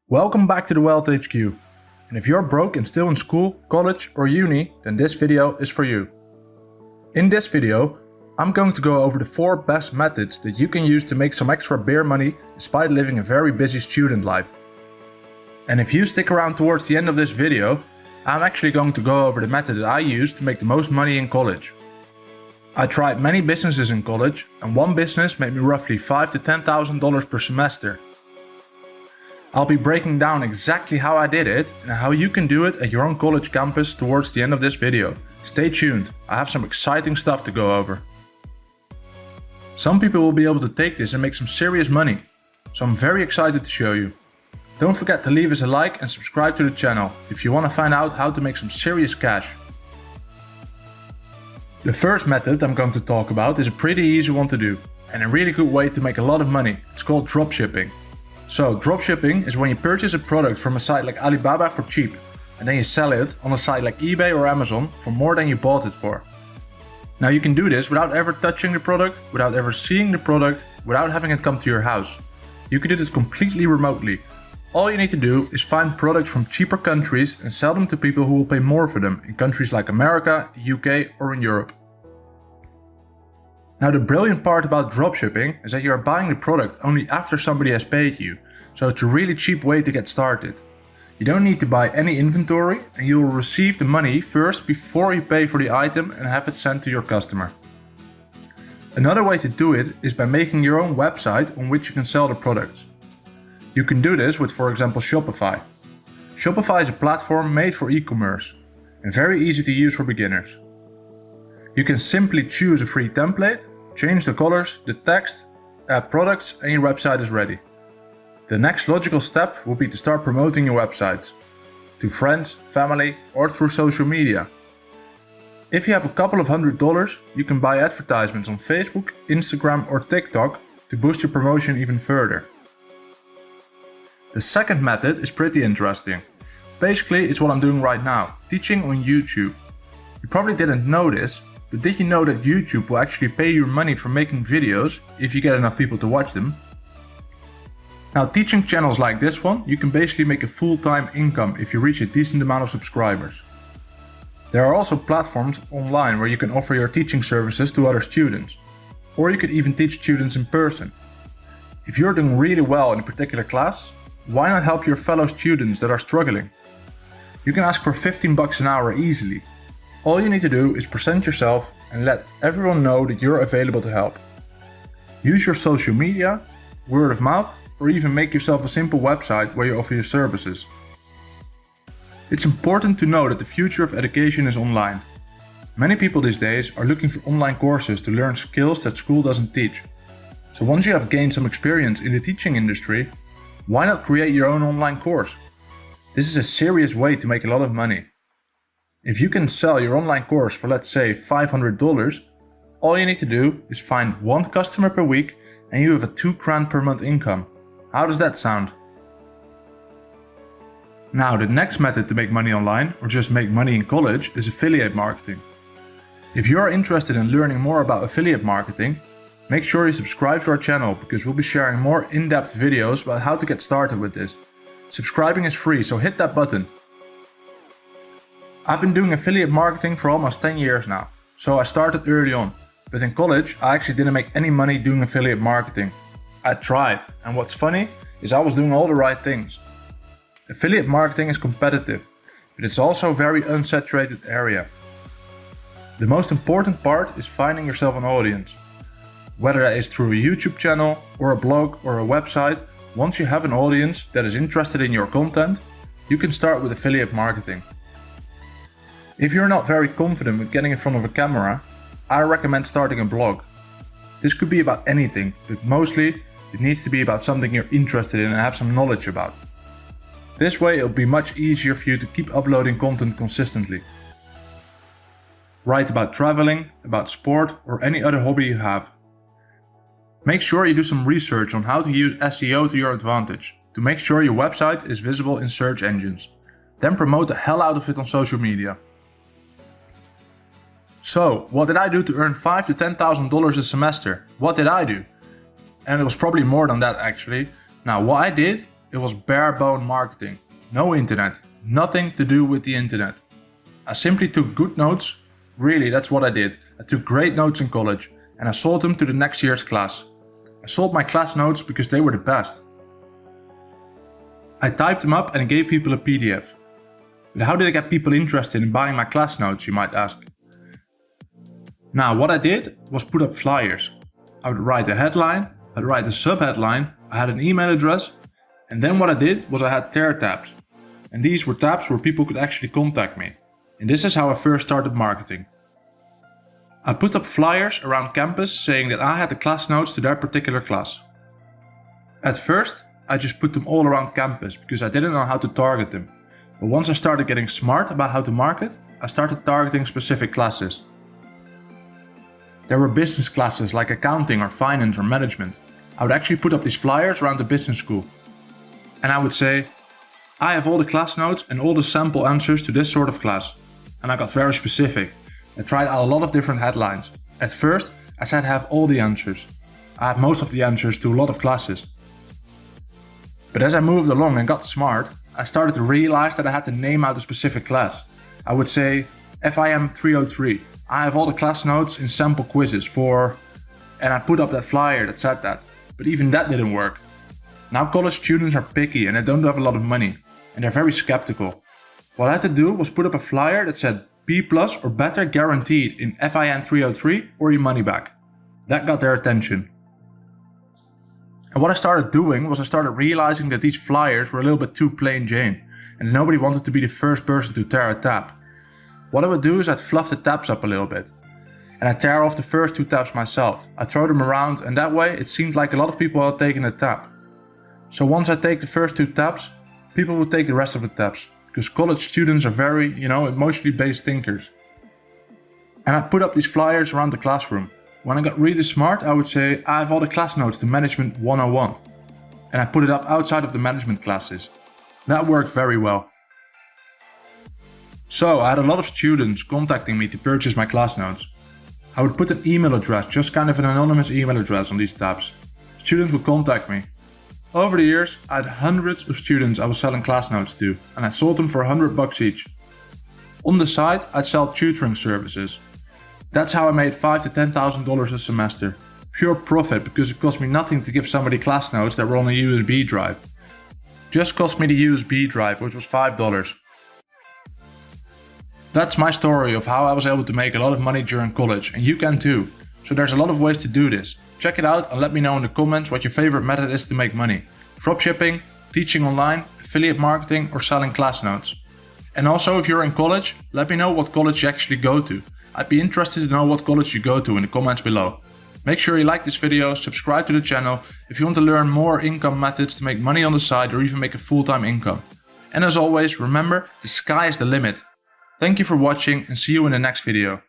Welcome back to the Wealth HQ. And if you're broke and still in school, college or uni, then this video is for you. In this video, I'm going to go over the 4 best methods that you can use to make some extra beer money despite living a very busy student life. And if you stick around towards the end of this video, I'm actually going to go over the method that I used to make the most money in college. I tried many businesses in college, and one business made me roughly $5,000 to $10,000 per semester. I'll be breaking down exactly how I did it and how you can do it at your own college campus towards the end of this video. Stay tuned, I have some exciting stuff to go over. Some people will be able to take this and make some serious money, so I'm very excited to show you. Don't forget to leave us a like and subscribe to the channel if you want to find out how to make some serious cash. The first method I'm going to talk about is a pretty easy one to do and a really good way to make a lot of money. It's called dropshipping. So dropshipping is when you purchase a product from a site like Alibaba for cheap and then you sell it on a site like eBay or Amazon for more than you bought it for. Now you can do this without ever touching the product, without ever seeing the product, without having it come to your house. You can do this completely remotely. All you need to do is find products from cheaper countries and sell them to people who will pay more for them in countries like America, UK or in Europe. Now the brilliant part about dropshipping is that you are buying the product only after somebody has paid you, so it's a really cheap way to get started. You don't need to buy any inventory and you will receive the money first before you pay for the item and have it sent to your customer. Another way to do it is by making your own website on which you can sell the products. You can do this with, for example, Shopify. Shopify is a platform made for e-commerce and very easy to use for beginners. You can simply choose a free template, change the colors, the text, add products and your website is ready. The next logical step will be to start promoting your websites to friends, family or through social media. If you have a couple of $100, you can buy advertisements on Facebook, Instagram or TikTok to boost your promotion even further. The second method is pretty interesting. Basically, it's what I'm doing right now, teaching on YouTube. You probably didn't know this, but did you know that YouTube will actually pay you money for making videos if you get enough people to watch them? Now, teaching channels like this one, you can basically make a full-time income if you reach a decent amount of subscribers. There are also platforms online where you can offer your teaching services to other students, or you could even teach students in person. If you're doing really well in a particular class, why not help your fellow students that are struggling? You can ask for $15 an hour easily. All you need to do is present yourself and let everyone know that you're available to help. Use your social media, word of mouth, or even make yourself a simple website where you offer your services. It's important to know that the future of education is online. Many people these days are looking for online courses to learn skills that school doesn't teach. So once you have gained some experience in the teaching industry, why not create your own online course? This is a serious way to make a lot of money. If you can sell your online course for, let's say, $500, all you need to do is find one customer per week and you have a $2,000 per month income. How does that sound? Now, the next method to make money online or just make money in college is affiliate marketing. If you are interested in learning more about affiliate marketing, make sure you subscribe to our channel because we'll be sharing more in-depth videos about how to get started with this. Subscribing is free, so hit that button. I've been doing affiliate marketing for almost 10 years now, so I started early on. But in college, I actually didn't make any money doing affiliate marketing. I tried, and what's funny is I was doing all the right things. Affiliate marketing is competitive, but it's also a very unsaturated area. The most important part is finding yourself an audience. Whether that is through a YouTube channel or a blog or a website, once you have an audience that is interested in your content, you can start with affiliate marketing. If you're not very confident with getting in front of a camera, I recommend starting a blog. This could be about anything, but mostly it needs to be about something you're interested in and have some knowledge about. This way it'll be much easier for you to keep uploading content consistently. Write about traveling, about sport or any other hobby you have. Make sure you do some research on how to use SEO to your advantage, to make sure your website is visible in search engines. Then promote the hell out of it on social media. So, what did I do to earn $5,000 to $10,000 a semester? What did I do? And it was probably more than that actually. Now, what I did it was bare bone marketing. No internet, nothing to do with the internet. I simply took good notes, really that's what I did. I took great notes in college and I sold them to the next year's class. I sold my class notes because they were the best. I typed them up and gave people a PDF. But how did I get people interested in buying my class notes, you might ask? Now what I did was put up flyers. I would write a headline, I'd write a sub-headline, I had an email address, and then what I did was I had tear tabs. And these were tabs where people could actually contact me. And this is how I first started marketing. I put up flyers around campus saying that I had the class notes to that particular class. At first, I just put them all around campus because I didn't know how to target them. But once I started getting smart about how to market, I started targeting specific classes. There were business classes like accounting or finance or management. I would actually put up these flyers around the business school. And I would say, I have all the class notes and all the sample answers to this sort of class. And I got very specific. I tried out a lot of different headlines. At first, I said I have all the answers. I had most of the answers to a lot of classes. But as I moved along and got smart, I started to realize that I had to name out a specific class. I would say FIM 303. I have all the class notes in sample quizzes for... And I put up that flyer that said that. But even that didn't work. Now college students are picky and they don't have a lot of money. And they're very skeptical. What I had to do was put up a flyer that said B+ or better guaranteed in FIN 303 or your money back. That got their attention. And what I started doing was I started realizing that these flyers were a little bit too plain Jane and nobody wanted to be the first person to tear a tab. What I would do is I'd fluff the tabs up a little bit. And I'd tear off the first 2 tabs myself. I'd throw them around and that way it seemed like a lot of people had taken a tab. So once I take the first 2 tabs, people would take the rest of the tabs. Because college students are very, emotionally based thinkers. And I put up these flyers around the classroom. When I got really smart, I would say, I have all the class notes to Management 101. And I put it up outside of the management classes. That worked very well. So I had a lot of students contacting me to purchase my class notes. I would put an email address, just kind of an anonymous email address on these tabs. Students would contact me. Over the years, I had hundreds of students I was selling class notes to, and I sold them for $100 each. On the side, I'd sell tutoring services. That's how I made $5,000 to $10,000 a semester. Pure profit because it cost me nothing to give somebody class notes that were on a USB drive. Just cost me the USB drive, which was $5. That's my story of how I was able to make a lot of money during college, and you can too. So there's a lot of ways to do this. Check it out and let me know in the comments what your favorite method is to make money. Dropshipping, teaching online, affiliate marketing or selling class notes. And also if you're in college, let me know what college you actually go to. I'd be interested to know what college you go to in the comments below. Make sure you like this video, subscribe to the channel if you want to learn more income methods to make money on the side or even make a full-time income. And as always, remember, the sky is the limit. Thank you for watching and see you in the next video.